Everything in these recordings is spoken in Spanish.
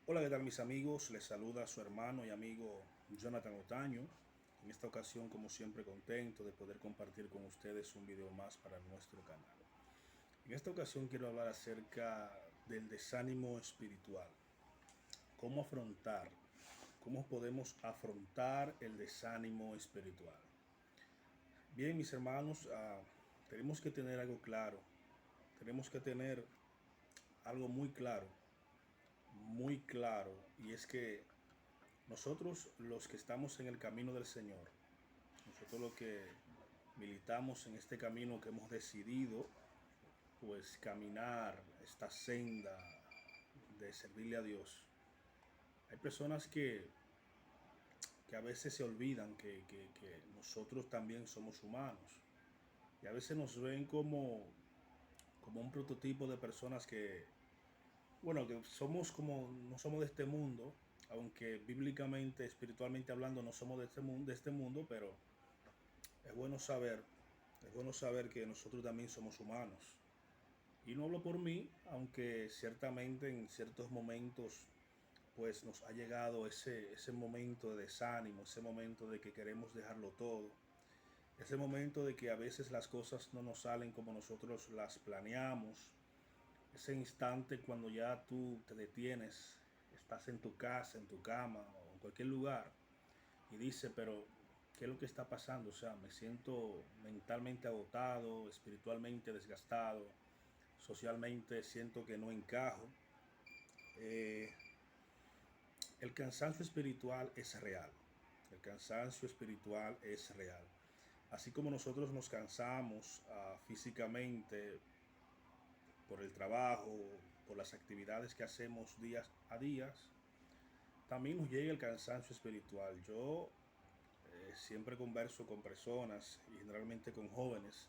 Hola, ¿qué tal mis amigos? Les saluda su hermano y amigo Jonathan Otaño. En esta ocasión, como siempre, contento de poder compartir con ustedes un video más para nuestro canal. En esta ocasión quiero hablar acerca del desánimo espiritual. ¿Cómo afrontar? ¿Cómo podemos afrontar el desánimo espiritual? Bien, mis hermanos, tenemos que tener algo claro. Tenemos que tener algo muy claro, y es que nosotros los que estamos en el camino del Señor, nosotros los que militamos en este camino que hemos decidido, pues caminar esta senda de servirle a Dios, hay personas que a veces se olvidan que nosotros también somos humanos y a veces nos ven como un prototipo de personas que, bueno, que somos como, no somos de este mundo, aunque bíblicamente, espiritualmente hablando, no somos de este mundo, pero es bueno saber, es bueno saber que nosotros también somos humanos. Y no hablo por mí, aunque ciertamente en ciertos momentos pues nos ha llegado ese momento de desánimo, ese momento de que queremos dejarlo todo, ese momento de que a veces las cosas no nos salen como nosotros las planeamos, ese instante cuando ya tú te detienes, estás en tu casa, en tu cama o en cualquier lugar y dice, pero ¿qué es lo que está pasando? O sea, me siento mentalmente agotado, espiritualmente desgastado, socialmente siento que no encajo. Eh, el cansancio espiritual es real. El cansancio espiritual es real. Así como nosotros nos cansamos físicamente por el trabajo, por las actividades que hacemos día a día, también nos llega el cansancio espiritual. Yo siempre converso con personas y generalmente con jóvenes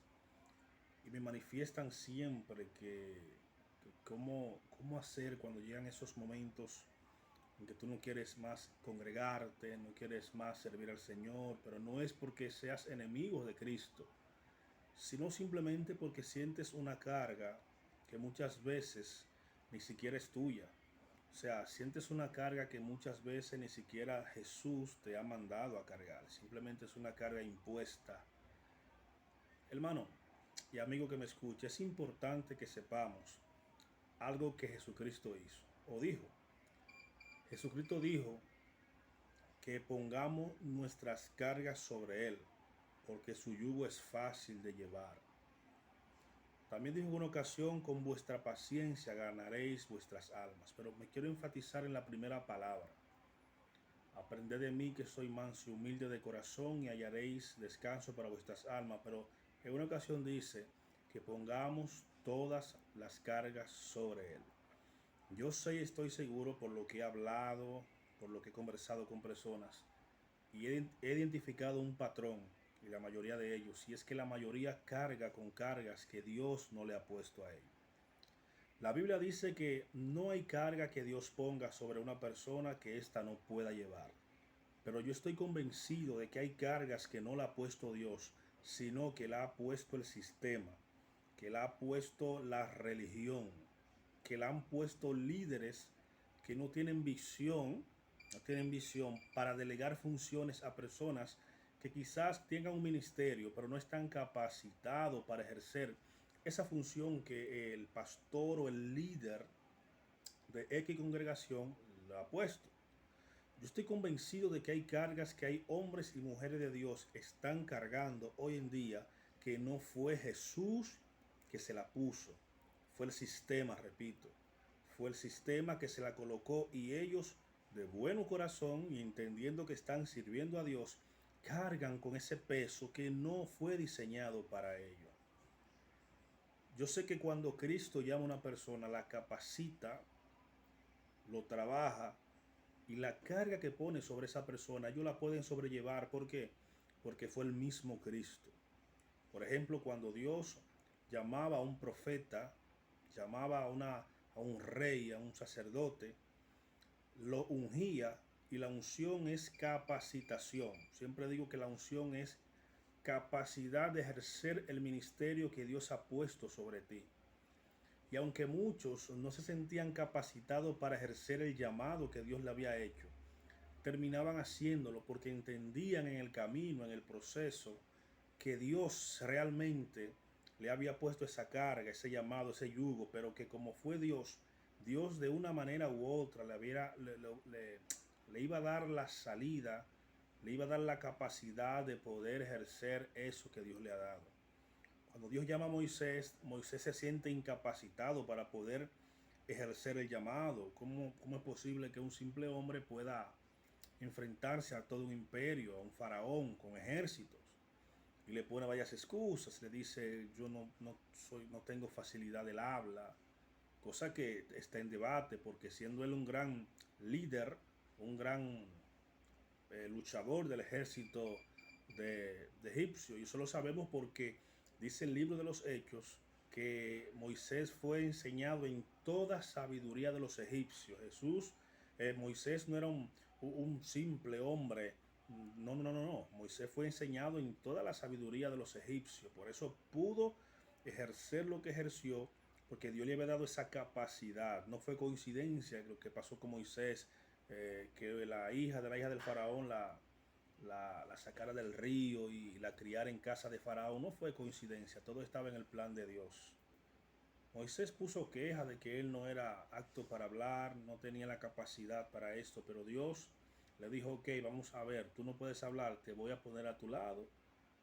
y me manifiestan siempre que cómo hacer cuando llegan esos momentos en que tú no quieres más congregarte, no quieres más servir al Señor, pero no es porque seas enemigo de Cristo, sino simplemente porque sientes una carga que muchas veces ni siquiera es tuya. O sea, sientes una carga que muchas veces ni siquiera Jesús te ha mandado a cargar, simplemente es una carga impuesta. Hermano y amigo que me escucha, es importante que sepamos algo que Jesucristo hizo o dijo. Jesucristo dijo que pongamos nuestras cargas sobre Él, porque su yugo es fácil de llevar. También dijo en una ocasión, con vuestra paciencia ganaréis vuestras almas. Pero me quiero enfatizar en la primera palabra. Aprended de mí que soy manso y humilde de corazón y hallaréis descanso para vuestras almas. Pero en una ocasión dice que pongamos todas las cargas sobre Él. Yo sé y estoy seguro por lo que he hablado, por lo que he conversado con personas, y he identificado un patrón, y la mayoría de ellos, y es que la mayoría carga con cargas que Dios no le ha puesto a ellos. La Biblia dice que no hay carga que Dios ponga sobre una persona que ésta no pueda llevar. Pero yo estoy convencido de que hay cargas que no la ha puesto Dios, sino que la ha puesto el sistema, que la ha puesto la religión, que la han puesto líderes que no tienen visión para delegar funciones a personas que quizás tengan un ministerio, pero no están capacitados para ejercer esa función que el pastor o el líder de X congregación le ha puesto. Yo estoy convencido de que hay cargas que hay hombres y mujeres de Dios están cargando hoy en día que no fue Jesús que se la puso, fue el sistema, repito, fue el sistema que se la colocó y ellos de buen corazón y entendiendo que están sirviendo a Dios, cargan con ese peso que no fue diseñado para ellos. Yo sé que cuando Cristo llama a una persona, la capacita, lo trabaja, y la carga que pone sobre esa persona, ellos la pueden sobrellevar. ¿Por qué? Porque fue el mismo Cristo. Por ejemplo, cuando Dios llamaba a un profeta, llamaba a un rey, a un sacerdote, lo ungía, y la unción es capacitación. Siempre digo que la unción es capacidad de ejercer el ministerio que Dios ha puesto sobre ti. Y aunque muchos no se sentían capacitados para ejercer el llamado que Dios le había hecho, terminaban haciéndolo porque entendían en el camino, en el proceso, que Dios realmente le había puesto esa carga, ese llamado, ese yugo, pero que como fue Dios, Dios de una manera u otra le iba a dar la salida, le iba a dar la capacidad de poder ejercer eso que Dios le ha dado. Cuando Dios llama a Moisés, Moisés se siente incapacitado para poder ejercer el llamado. ¿Cómo es posible que un simple hombre pueda enfrentarse a todo un imperio, a un faraón con ejércitos? Y le pone varias excusas, le dice, yo no tengo facilidad del habla, cosa que está en debate, porque siendo él un gran líder, un gran luchador del ejército de egipcio, y eso lo sabemos porque dice el libro de los Hechos que Moisés fue enseñado en toda sabiduría de los egipcios. Moisés no era un simple hombre. No. Moisés fue enseñado en toda la sabiduría de los egipcios. Por eso pudo ejercer lo que ejerció, porque Dios le había dado esa capacidad. No fue coincidencia lo que pasó con Moisés, que la hija del faraón la sacara del río y la criara en casa de faraón. No fue coincidencia, todo estaba en el plan de Dios. Moisés puso queja de que él no era apto para hablar, no tenía la capacidad para esto, pero Dios le dijo, ok, vamos a ver, tú no puedes hablar, te voy a poner a tu lado,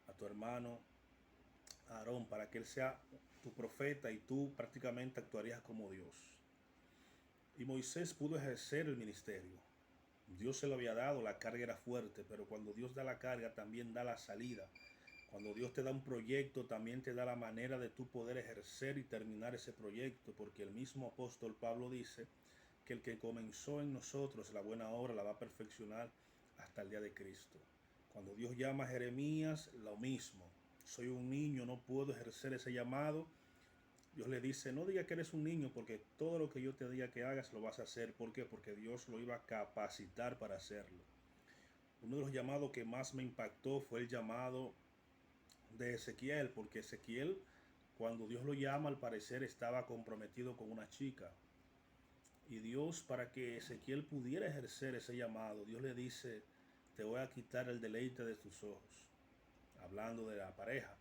a tu hermano Aarón, para que él sea tu profeta y tú prácticamente actuarías como Dios. Y Moisés pudo ejercer el ministerio. Dios se lo había dado, la carga era fuerte, pero cuando Dios da la carga también da la salida. Cuando Dios te da un proyecto, también te da la manera de tú poder ejercer y terminar ese proyecto, porque el mismo apóstol Pablo dice que el que comenzó en nosotros la buena obra la va a perfeccionar hasta el día de Cristo. Cuando Dios llama a Jeremías, lo mismo. Soy un niño, no puedo ejercer ese llamado. Dios le dice, no diga que eres un niño, porque todo lo que yo te diga que hagas lo vas a hacer. ¿Por qué? Porque Dios lo iba a capacitar para hacerlo. Uno de los llamados que más me impactó fue el llamado de Ezequiel, porque Ezequiel, cuando Dios lo llama, al parecer estaba comprometido con una chica. Y Dios, para que Ezequiel pudiera ejercer ese llamado, Dios le dice, te voy a quitar el deleite de tus ojos, hablando de la pareja.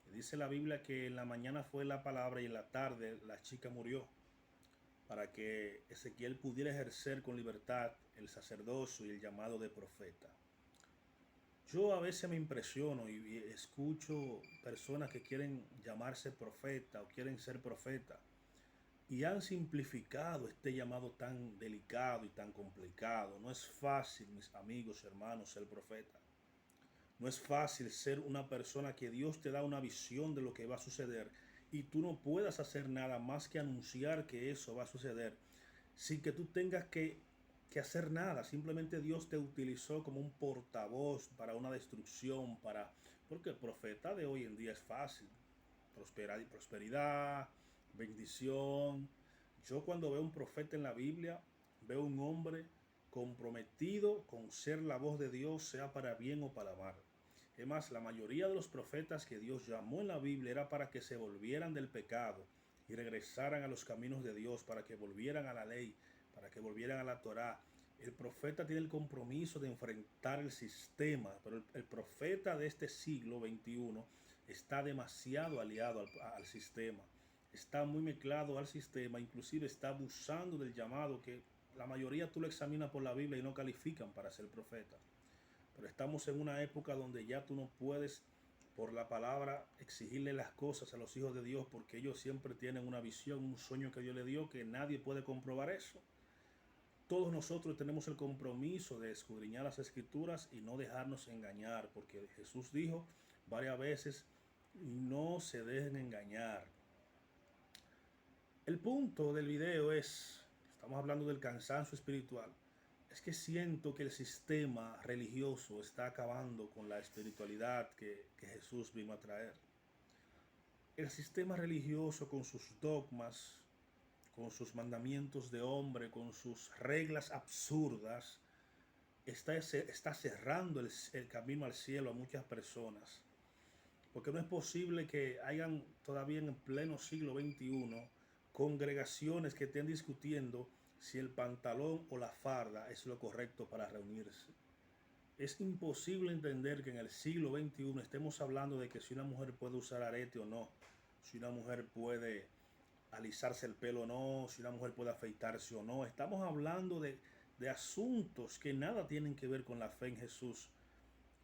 Y dice la Biblia que en la mañana fue la palabra y en la tarde la chica murió, para que Ezequiel pudiera ejercer con libertad el sacerdocio y el llamado de profeta. Yo a veces me impresiono y escucho personas que quieren llamarse profeta o quieren ser profeta y han simplificado este llamado tan delicado y tan complicado. No es fácil, mis amigos, hermanos, ser profeta. No es fácil ser una persona que Dios te da una visión de lo que va a suceder y tú no puedas hacer nada más que anunciar que eso va a suceder sin que tú tengas que hacer nada. Simplemente Dios te utilizó como un portavoz para una destrucción, porque el profeta de hoy en día es fácil. Prosperidad, bendición. Yo cuando veo un profeta en la Biblia, veo un hombre comprometido con ser la voz de Dios, sea para bien o para mal. Es más, la mayoría de los profetas que Dios llamó en la Biblia era para que se volvieran del pecado y regresaran a los caminos de Dios, para que volvieran a la ley, para que volvieran a la Torá. El profeta tiene el compromiso de enfrentar el sistema, pero el profeta de este siglo XXI está demasiado aliado al sistema, está muy mezclado al sistema, inclusive está abusando del llamado que la mayoría tú lo examinas por la Biblia y no califican para ser profeta. Pero estamos en una época donde ya tú no puedes por la palabra exigirle las cosas a los hijos de Dios, porque ellos siempre tienen una visión, un sueño que Dios le dio, que nadie puede comprobar eso. Todos nosotros tenemos el compromiso de escudriñar las escrituras y no dejarnos engañar, porque Jesús dijo varias veces, no se dejen engañar. El punto del video estamos hablando del cansancio espiritual, es que siento que el sistema religioso está acabando con la espiritualidad que Jesús vino a traer. El sistema religioso con sus dogmas, con sus mandamientos de hombre, con sus reglas absurdas, está cerrando el camino al cielo a muchas personas. Porque no es posible que hayan todavía en el pleno siglo XXI congregaciones que estén discutiendo si el pantalón o la farda es lo correcto para reunirse. Es imposible entender que en el siglo XXI estemos hablando de que si una mujer puede usar arete o no, si una mujer puede alisarse el pelo o no, si una mujer puede afeitarse o no. Estamos hablando de asuntos que nada tienen que ver con la fe en Jesús.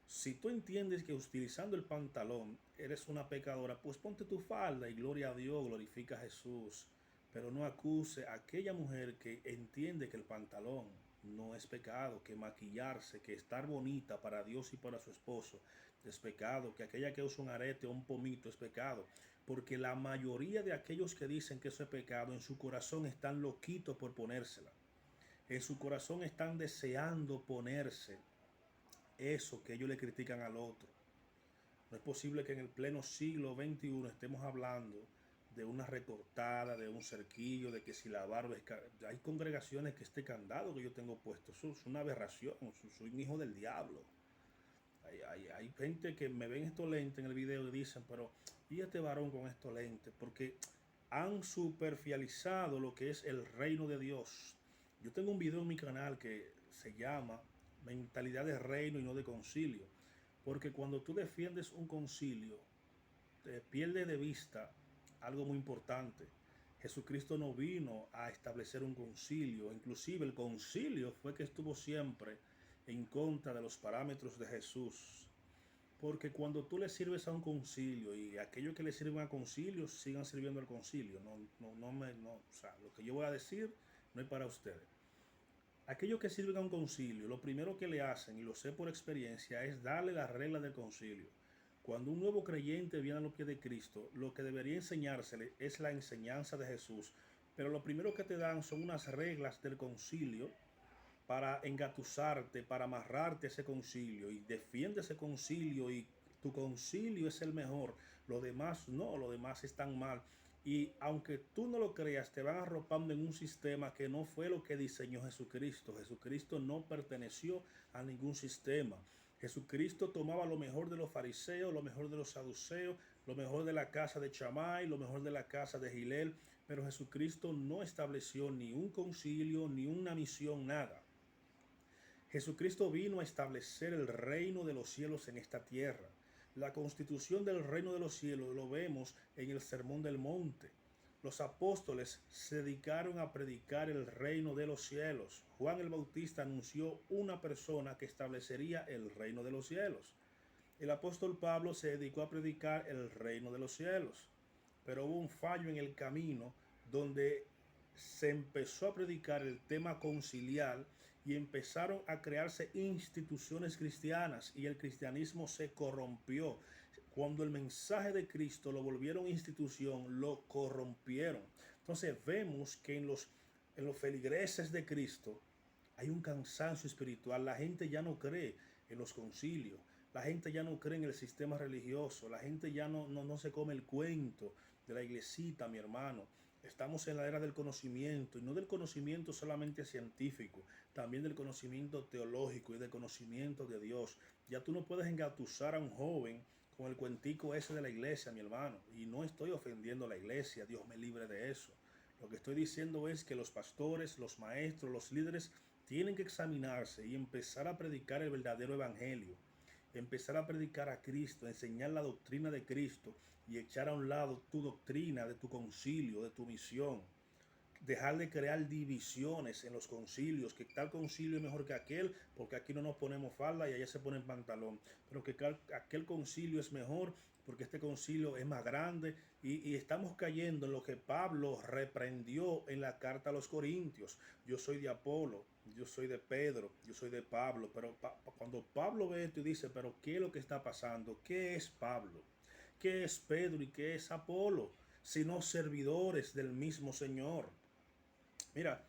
Si tú entiendes que utilizando el pantalón eres una pecadora, pues ponte tu falda y gloria a Dios, glorifica a Jesús. Pero no acuse a aquella mujer que entiende que el pantalón no es pecado, que maquillarse, que estar bonita para Dios y para su esposo es pecado, que aquella que usa un arete o un pomito es pecado. Porque la mayoría de aquellos que dicen que eso es pecado, en su corazón están loquitos por ponérsela. En su corazón están deseando ponerse eso que ellos le critican al otro. No es posible que en el pleno siglo XXI estemos hablando de una recortada, de un cerquillo, de que si la barba es... Hay congregaciones que este candado que yo tengo puesto, eso es una aberración, soy un hijo del diablo. Hay gente que me ven estos lentes en el video y dicen, pero ¿y este varón con estos lentes? Porque han superficializado lo que es el reino de Dios. Yo tengo un video en mi canal que se llama Mentalidad de Reino y no de Concilio. Porque cuando tú defiendes un concilio, te pierdes de vista algo muy importante. Jesucristo no vino a establecer un concilio. Inclusive el concilio fue que estuvo siempre en contra de los parámetros de Jesús. Porque cuando tú le sirves a un concilio y aquellos que le sirven a concilio sigan sirviendo al concilio, o sea, lo que yo voy a decir no es para ustedes. Aquellos que sirven a un concilio, lo primero que le hacen, y lo sé por experiencia, es darle las reglas del concilio. Cuando un nuevo creyente viene a los pies de Cristo, lo que debería enseñársele es la enseñanza de Jesús. Pero lo primero que te dan son unas reglas del concilio para engatusarte, para amarrarte a ese concilio, y defiende ese concilio y tu concilio es el mejor, lo demás no, lo demás están mal. Y aunque tú no lo creas, te van arropando en un sistema que no fue lo que diseñó Jesucristo. Jesucristo no perteneció a ningún sistema. Jesucristo tomaba lo mejor de los fariseos, lo mejor de los saduceos, lo mejor de la casa de Chamay, lo mejor de la casa de Gilel, pero Jesucristo no estableció ni un concilio, ni una misión, nada. Jesucristo vino a establecer el reino de los cielos en esta tierra. La constitución del reino de los cielos lo vemos en el Sermón del Monte. Los apóstoles se dedicaron a predicar el reino de los cielos. Juan el Bautista anunció una persona que establecería el reino de los cielos. El apóstol Pablo se dedicó a predicar el reino de los cielos. Pero hubo un fallo en el camino donde se empezó a predicar el tema conciliar y empezaron a crearse instituciones cristianas y el cristianismo se corrompió. Cuando el mensaje de Cristo lo volvieron institución, lo corrompieron. Entonces vemos que en los feligreses de Cristo hay un cansancio espiritual. La gente ya no cree en los concilios. La gente ya no cree en el sistema religioso. La gente ya no se come el cuento de la iglesita, mi hermano. Estamos en la era del conocimiento, y no del conocimiento solamente científico, también del conocimiento teológico y del conocimiento de Dios. Ya tú no puedes engatusar a un joven con el cuentico ese de la iglesia, mi hermano. Y no estoy ofendiendo a la iglesia, Dios me libre de eso. Lo que estoy diciendo es que los pastores, los maestros, los líderes tienen que examinarse y empezar a predicar el verdadero evangelio. Empezar a predicar a Cristo, enseñar la doctrina de Cristo y echar a un lado tu doctrina de tu concilio, de tu misión. Dejar de crear divisiones en los concilios, que tal concilio es mejor que aquel, porque aquí no nos ponemos falda y allá se ponen pantalón, pero que aquel concilio es mejor porque este concilio es más grande, y estamos cayendo en lo que Pablo reprendió en la carta a los Corintios. Yo soy de Apolo, yo soy de Pedro, yo soy de Pablo, pero cuando Pablo ve esto y dice, pero ¿qué es lo que está pasando? ¿Qué es Pablo? ¿Qué es Pedro y qué es Apolo? Sino servidores del mismo Señor. Mira,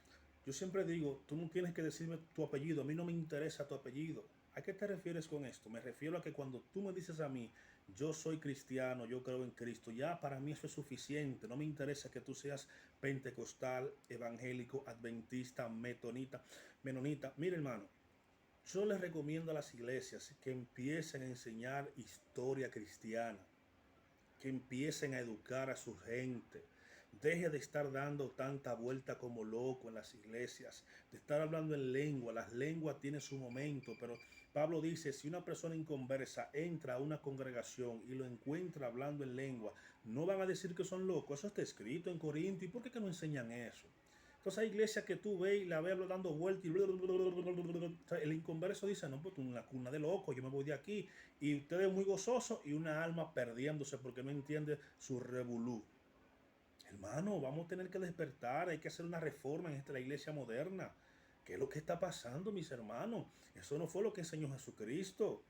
yo siempre digo, tú no tienes que decirme tu apellido, a mí no me interesa tu apellido. ¿A qué te refieres con esto? Me refiero a que cuando tú me dices a mí, yo soy cristiano, yo creo en Cristo, ya para mí eso es suficiente. No me interesa que tú seas pentecostal, evangélico, adventista, menonita. Mira, hermano, yo les recomiendo a las iglesias que empiecen a enseñar historia cristiana, que empiecen a educar a su gente. Deje de estar dando tanta vuelta como loco en las iglesias, de estar hablando en lengua. Las lenguas tienen su momento, pero Pablo dice, si una persona inconversa entra a una congregación y lo encuentra hablando en lengua, no van a decir que son locos. Eso está escrito en Corinto. ¿Y por qué que no enseñan eso? Entonces hay iglesias que tú ves y la ves dando vueltas y el inconverso dice, no, pues tú una cuna de locos, yo me voy de aquí. Y ustedes muy gozosos y una alma perdiéndose porque no entiende su revolú. Hermano, vamos a tener que despertar, hay que hacer una reforma en la iglesia moderna. ¿Qué es lo que está pasando, mis hermanos? Eso no fue lo que enseñó Jesucristo.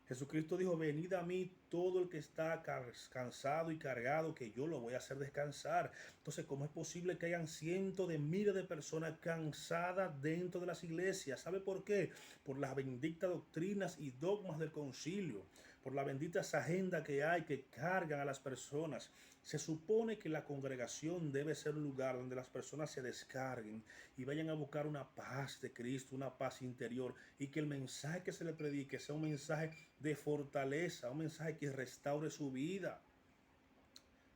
Jesucristo dijo, venid a mí todo el que está cansado y cargado, que yo lo voy a hacer descansar. Entonces, ¿cómo es posible que hayan cientos de miles de personas cansadas dentro de las iglesias? ¿Sabe por qué? Por las benditas doctrinas y dogmas del concilio, por las benditas agendas que hay que cargan a las personas. Se supone que la congregación debe ser un lugar donde las personas se descarguen y vayan a buscar una paz de Cristo, una paz interior, y que el mensaje que se le predique sea un mensaje de fortaleza, un mensaje que restaure su vida.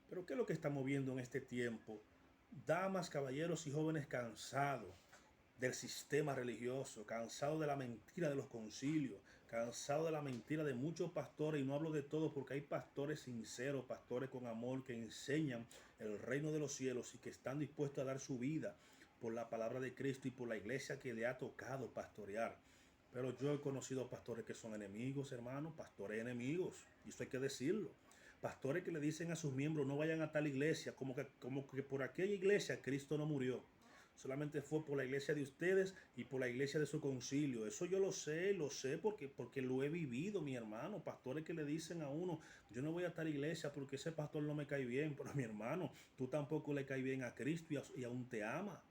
Pero ¿qué es lo que estamos viendo en este tiempo? Damas, caballeros y jóvenes cansados del sistema religioso, cansados de la mentira de los concilios, cansados de la mentira de muchos pastores, y no hablo de todos porque hay pastores sinceros, pastores con amor que enseñan el reino de los cielos y que están dispuestos a dar su vida por la palabra de Cristo y por la iglesia que le ha tocado pastorear. Pero yo he conocido pastores que son enemigos, hermanos, pastores enemigos, y eso hay que decirlo. Pastores que le dicen a sus miembros no vayan a tal iglesia, como que por aquella iglesia Cristo no murió. Solamente fue por la iglesia de ustedes y por la iglesia de su concilio. Eso yo lo sé porque lo he vivido, mi hermano. Pastores que le dicen a uno, yo no voy a tal iglesia porque ese pastor no me cae bien. Pero mi hermano, tú tampoco le caes bien a Cristo y aún te ama.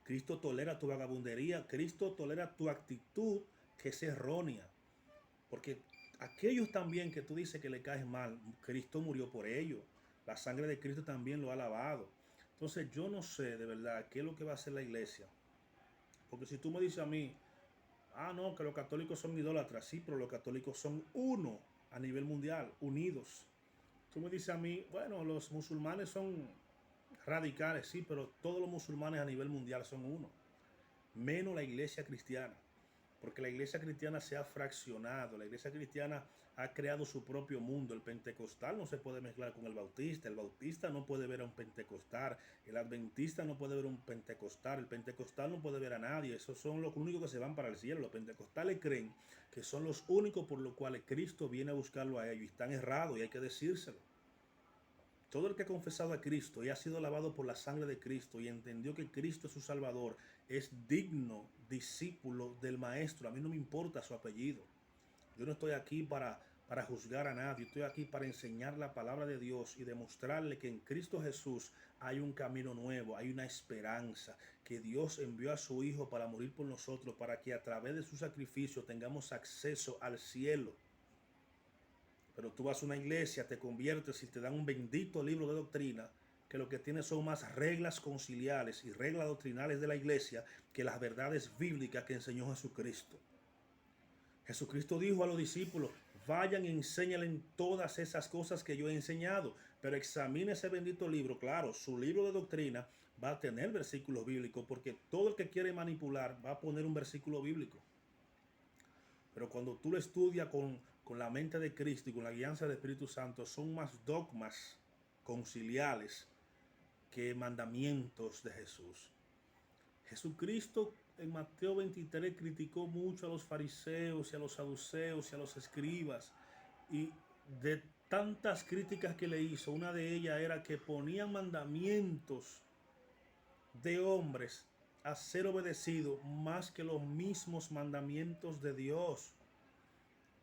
Cristo tolera tu vagabundería, Cristo tolera tu actitud que es errónea. Porque aquellos también que tú dices que le caes mal, Cristo murió por ellos. La sangre de Cristo también lo ha lavado. Entonces yo no sé de verdad qué es lo que va a hacer la iglesia. Porque si tú me dices a mí, no, que los católicos son idólatras, sí, pero los católicos son uno a nivel mundial, unidos. Tú me dices a mí, bueno, los musulmanes son radicales, sí, pero todos los musulmanes a nivel mundial son uno, menos la iglesia cristiana, porque la iglesia cristiana se ha fraccionado, la iglesia cristiana ha creado su propio mundo. El pentecostal no se puede mezclar con el bautista no puede ver a un pentecostal, el adventista no puede ver a un pentecostal, el pentecostal no puede ver a nadie. Esos son los únicos que se van para el cielo. Los pentecostales creen que son los únicos por los cuales Cristo viene a buscarlo a ellos, y están errados, y hay que decírselo. Todo el que ha confesado a Cristo y ha sido lavado por la sangre de Cristo y entendió que Cristo es su Salvador, es digno discípulo del Maestro. A mí no me importa su apellido. Yo no estoy aquí para juzgar a nadie. Estoy aquí para enseñar la palabra de Dios y demostrarle que en Cristo Jesús hay un camino nuevo, hay una esperanza, que Dios envió a su Hijo para morir por nosotros, para que a través de su sacrificio tengamos acceso al cielo. Pero tú vas a una iglesia, te conviertes y te dan un bendito libro de doctrina que lo que tiene son más reglas conciliares y reglas doctrinales de la iglesia que las verdades bíblicas que enseñó Jesucristo. Jesucristo dijo a los discípulos, vayan y enséñalen todas esas cosas que yo he enseñado, pero examine ese bendito libro. Claro, su libro de doctrina va a tener versículos bíblicos, porque todo el que quiere manipular va a poner un versículo bíblico. Pero cuando tú lo estudias con la mente de Cristo y con la guianza del Espíritu Santo, son más dogmas conciliales que mandamientos de Jesús. Jesucristo en Mateo 23 criticó mucho a los fariseos y a los saduceos y a los escribas. Y de tantas críticas que le hizo, una de ellas era que ponían mandamientos de hombres a ser obedecidos más que los mismos mandamientos de Dios.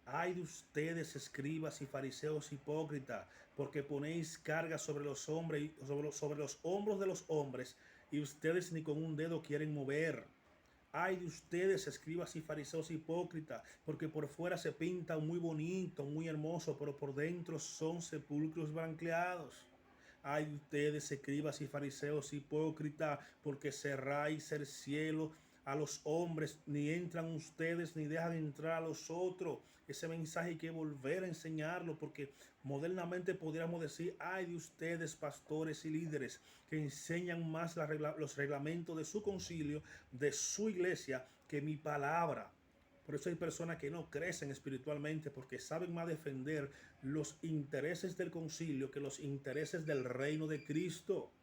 Ay de ustedes, escribas y fariseos hipócritas, porque ponéis cargas sobre los hombres, sobre los hombros de los hombres, y ustedes ni con un dedo quieren mover. Ay de ustedes, escribas y fariseos hipócritas, porque por fuera se pintan muy bonito, muy hermoso, pero por dentro son sepulcros blanqueados. Ay de ustedes, escribas y fariseos hipócritas, porque cerráis el cielo a los hombres, ni entran ustedes, ni dejan entrar a los otros. Ese mensaje hay que volver a enseñarlo, porque modernamente podríamos decir, ay de ustedes, pastores y líderes, que enseñan más los reglamentos de su concilio, de su iglesia, que mi palabra. Por eso hay personas que no crecen espiritualmente, porque saben más defender los intereses del concilio que los intereses del reino de Cristo.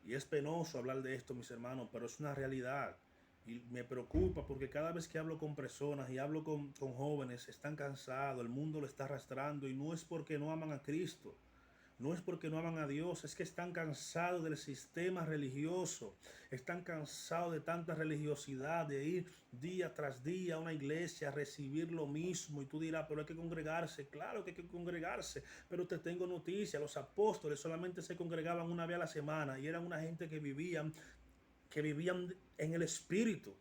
Y es penoso hablar de esto, mis hermanos, pero es una realidad. Y me preocupa porque cada vez que hablo con personas y hablo con jóvenes, están cansados, el mundo lo está arrastrando, y no es porque no aman a Cristo. No es porque no aman a Dios, es que están cansados del sistema religioso, están cansados de tanta religiosidad, de ir día tras día a una iglesia a recibir lo mismo. Y tú dirás, pero hay que congregarse. Claro que hay que congregarse, pero te tengo noticia, los apóstoles solamente se congregaban una vez a la semana y eran una gente que vivían en el espíritu.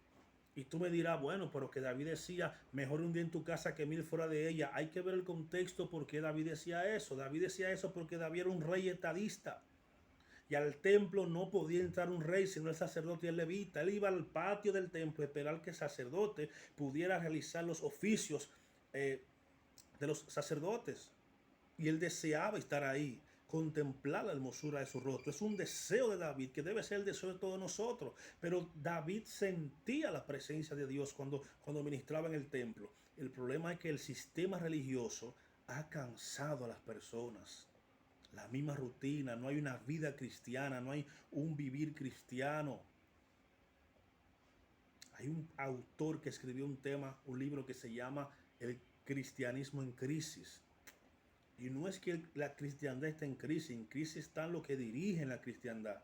Y tú me dirás, bueno, pero que David decía, mejor un día en tu casa que 1000 fuera de ella. Hay que ver el contexto por qué David decía eso. David decía eso porque David era un rey estadista. Y al templo no podía entrar un rey, sino el sacerdote y el levita. Él iba al patio del templo a esperar que el sacerdote pudiera realizar los oficios de los sacerdotes. Y él deseaba estar ahí, contemplar la hermosura de su rostro. Es un deseo de David, que debe ser el deseo de todos nosotros. Pero David sentía la presencia de Dios cuando ministraba en el templo. El problema es que el sistema religioso ha cansado a las personas. La misma rutina, no hay una vida cristiana, no hay un vivir cristiano. Hay un autor que escribió un libro que se llama El cristianismo en crisis. Y no es que la cristiandad está en crisis están los que dirigen la cristiandad.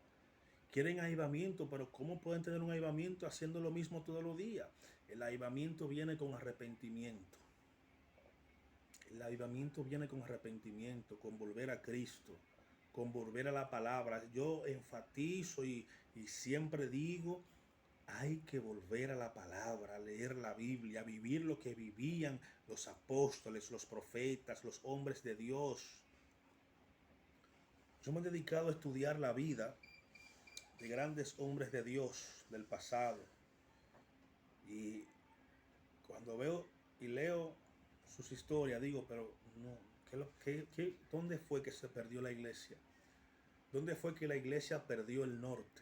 Quieren avivamiento, pero ¿cómo pueden tener un avivamiento haciendo lo mismo todos los días? El avivamiento viene con arrepentimiento. El avivamiento viene con arrepentimiento, con volver a Cristo, con volver a la palabra. Yo enfatizo y siempre digo, hay que volver a la palabra, a leer la Biblia, a vivir lo que vivían los apóstoles, los profetas, los hombres de Dios. Yo me he dedicado a estudiar la vida de grandes hombres de Dios del pasado. Y cuando veo y leo sus historias, digo, pero no, ¿dónde fue que se perdió la iglesia? ¿Dónde fue que la iglesia perdió el norte?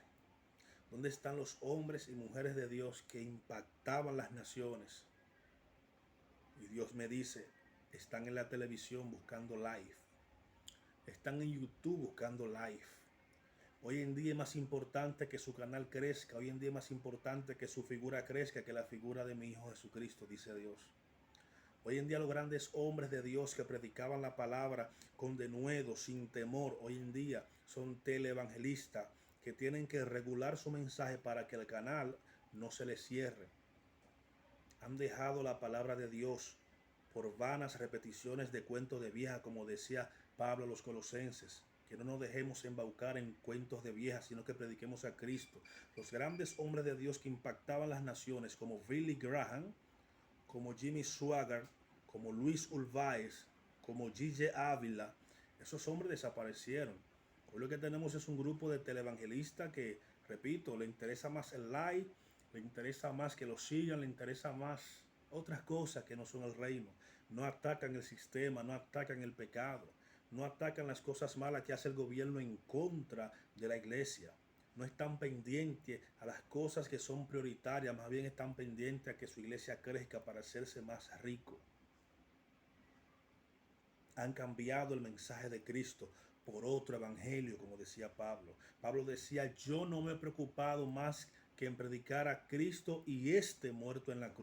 ¿Dónde están los hombres y mujeres de Dios que impactaban las naciones? Y Dios me dice, están en la televisión buscando live. Están en YouTube buscando live. Hoy en día es más importante que su canal crezca. Hoy en día es más importante que su figura crezca que la figura de mi Hijo Jesucristo, dice Dios. Hoy en día los grandes hombres de Dios que predicaban la palabra con denuedo, sin temor, hoy en día son teleevangelistas que tienen que regular su mensaje para que el canal no se les cierre. Han dejado la palabra de Dios por vanas repeticiones de cuentos de vieja, como decía Pablo a los colosenses. Que no nos dejemos embaucar en cuentos de vieja, sino que prediquemos a Cristo. Los grandes hombres de Dios que impactaban las naciones, como Billy Graham, como Jimmy Swaggart, como Luis Ulvaez, como G.J. Ávila, esos hombres desaparecieron. Hoy lo que tenemos es un grupo de televangelistas que, repito, le interesa más el like, le interesa más que lo sigan, le interesa más otras cosas que no son el reino. No atacan el sistema, no atacan el pecado, no atacan las cosas malas que hace el gobierno en contra de la iglesia. No están pendientes a las cosas que son prioritarias, más bien están pendientes a que su iglesia crezca para hacerse más rico. Han cambiado el mensaje de Cristo por otro evangelio, como decía Pablo. Pablo decía, yo no me he preocupado más que en predicar a Cristo y muerto en la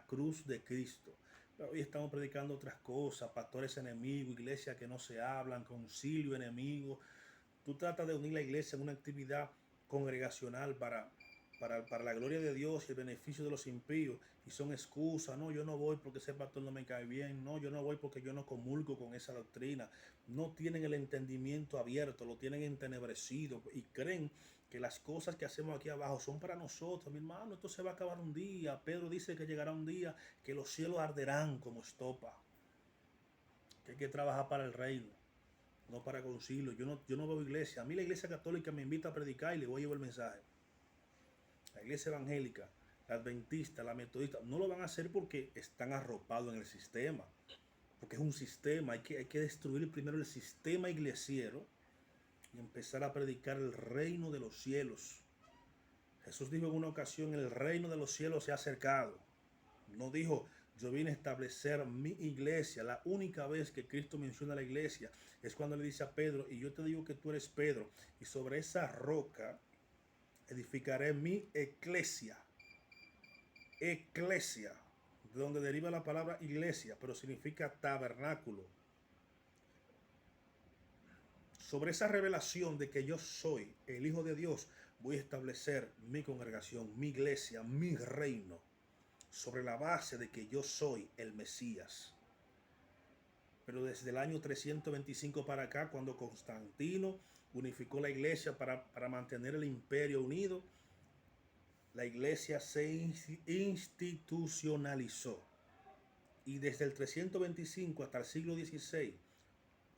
cruz de Cristo. Pero hoy estamos predicando otras cosas, pastores enemigos, iglesias que no se hablan, concilio enemigo. Tú tratas de unir la iglesia en una actividad congregacional para la gloria de Dios y el beneficio de los impíos, y son excusas. No, yo no voy porque ese pastor no me cae bien. No, yo no voy porque yo no comulgo con esa doctrina. No tienen el entendimiento abierto, lo tienen entenebrecido y creen que las cosas que hacemos aquí abajo son para nosotros. Mi hermano, esto se va a acabar un día. Pedro dice que llegará un día que los cielos arderán como estopa, que hay que trabajar para el reino, no para concilio. Yo no veo iglesia. A mí la iglesia católica me invita a predicar y le voy a llevar el mensaje. la iglesia evangélica, la adventista, la metodista, no lo van a hacer porque están arropados en el sistema. Porque es un sistema, hay que destruir primero el sistema iglesiero y empezar a predicar el reino de los cielos. Jesús dijo en una ocasión, el reino de los cielos se ha acercado. No dijo, yo vine a establecer mi iglesia. La única vez que Cristo menciona la iglesia es cuando le dice a Pedro, y yo te digo que tú eres Pedro, y sobre esa roca edificaré mi eclesia. Eclesia, de donde deriva la palabra iglesia, pero significa tabernáculo. Sobre esa revelación de que yo soy el Hijo de Dios, voy a establecer mi congregación, mi iglesia, mi reino, sobre la base de que yo soy el Mesías. Pero desde el año 325 para acá, cuando Constantino unificó la iglesia para mantener el imperio unido, la iglesia se institucionalizó. Y desde el 325 hasta el siglo XVI,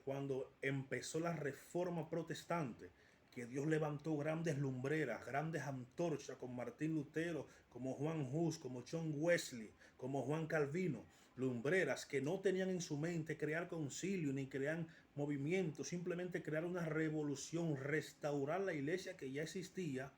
cuando empezó la reforma protestante, que Dios levantó grandes lumbreras, grandes antorchas, como Martín Lutero, como Juan Hus, como John Wesley, como Juan Calvino, lumbreras que no tenían en su mente crear concilio ni crear movimiento, simplemente crear una revolución, restaurar la iglesia que ya existía.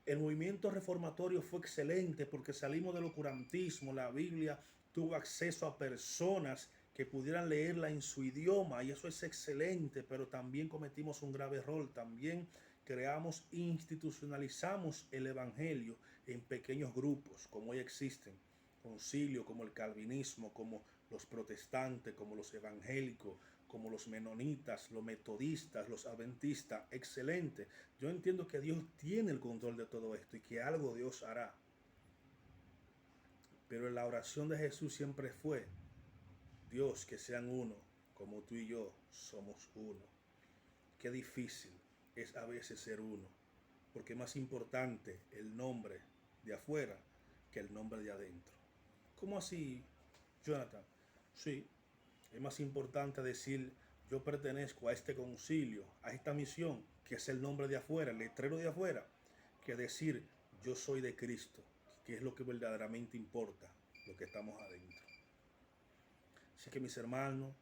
El movimiento reformatorio fue excelente porque salimos del oscurantismo, la Biblia tuvo acceso a personas que pudieran leerla en su idioma y eso es excelente, pero también cometimos un grave error, también institucionalizamos el evangelio en pequeños grupos, como hoy existen, concilios como el calvinismo, como los protestantes, como los evangélicos, como los menonitas, los metodistas, los adventistas, excelente. Yo entiendo que Dios tiene el control de todo esto y que algo Dios hará. Pero la oración de Jesús siempre fue, Dios, que sean uno, como tú y yo somos uno. Qué difícil es a veces ser uno, porque es más importante el nombre de afuera que el nombre de adentro. ¿Cómo así, Jonathan? Sí, es más importante decir, yo pertenezco a este concilio, a esta misión, que es el nombre de afuera, el letrero de afuera, que decir, yo soy de Cristo, que es lo que verdaderamente importa, lo que estamos adentro. Así que mis hermanos,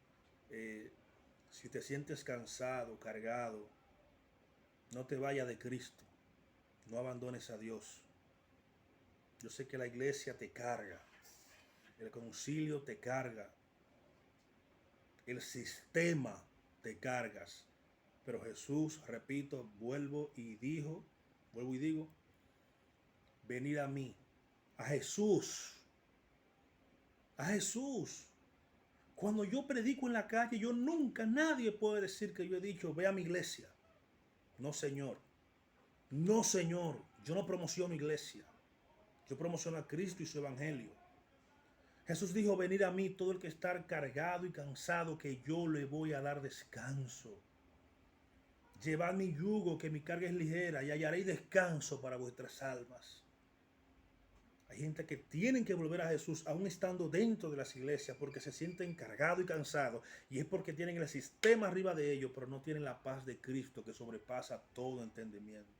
si te sientes cansado, cargado, no te vayas de Cristo, no abandones a Dios. Yo sé que la iglesia te carga, el concilio te carga, el sistema te cargas, pero Jesús, repito, vuelvo y digo, venid a mí, a Jesús, a Jesús. Cuando yo predico en la calle, yo nunca, nadie puede decir que yo he dicho, ve a mi iglesia. No, Señor. No, Señor. Yo no promociono iglesia. Yo promociono a Cristo y su evangelio. Jesús dijo, venid a mí todo el que está cargado y cansado, que yo le voy a dar descanso. Llevad mi yugo, que mi carga es ligera, y hallaréis descanso para vuestras almas. Hay gente que tienen que volver a Jesús aún estando dentro de las iglesias porque se sienten cargados y cansados, y es porque tienen el sistema arriba de ellos, pero no tienen la paz de Cristo que sobrepasa todo entendimiento.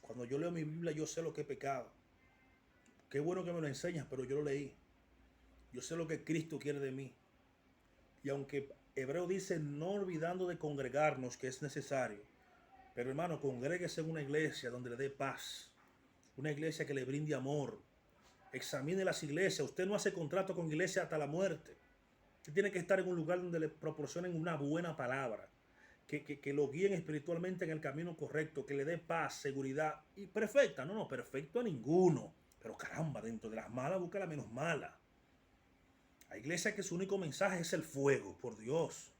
Cuando yo leo mi Biblia, yo sé lo que he pecado. Qué bueno que me lo enseñas, pero yo lo leí. Yo sé lo que Cristo quiere de mí. Y aunque Hebreo dice no olvidando de congregarnos, que es necesario, pero hermano, congréguese en una iglesia donde le dé paz. Una iglesia que le brinde amor. Examine las iglesias. Usted no hace contrato con iglesia hasta la muerte. Usted tiene que estar en un lugar donde le proporcionen una buena palabra. Que lo guíen espiritualmente en el camino correcto. Que le dé paz, seguridad. Y perfecta. No, perfecto a ninguno. Pero caramba, dentro de las malas busca la menos mala. Hay iglesias que su único mensaje es el fuego, por Dios.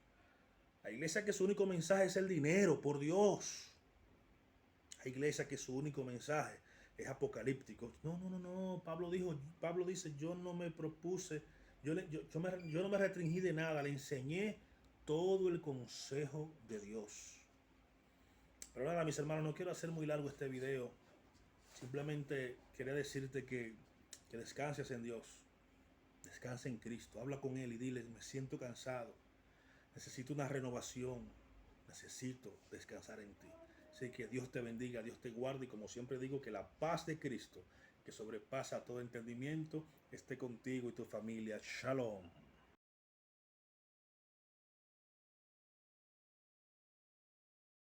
Hay iglesias que su único mensaje es el dinero, por Dios. Hay iglesias que su único mensaje es apocalíptico. No. Pablo dice, yo no me propuse, yo no me restringí de nada, le enseñé todo el consejo de Dios. Pero nada, mis hermanos, no quiero hacer muy largo este video. Simplemente quería decirte que descanses en Dios. Descansa en Cristo. Habla con Él y dile, me siento cansado. Necesito una renovación. Necesito descansar en ti. Así que Dios te bendiga, Dios te guarde y como siempre digo, que la paz de Cristo, que sobrepasa todo entendimiento, esté contigo y tu familia. Shalom.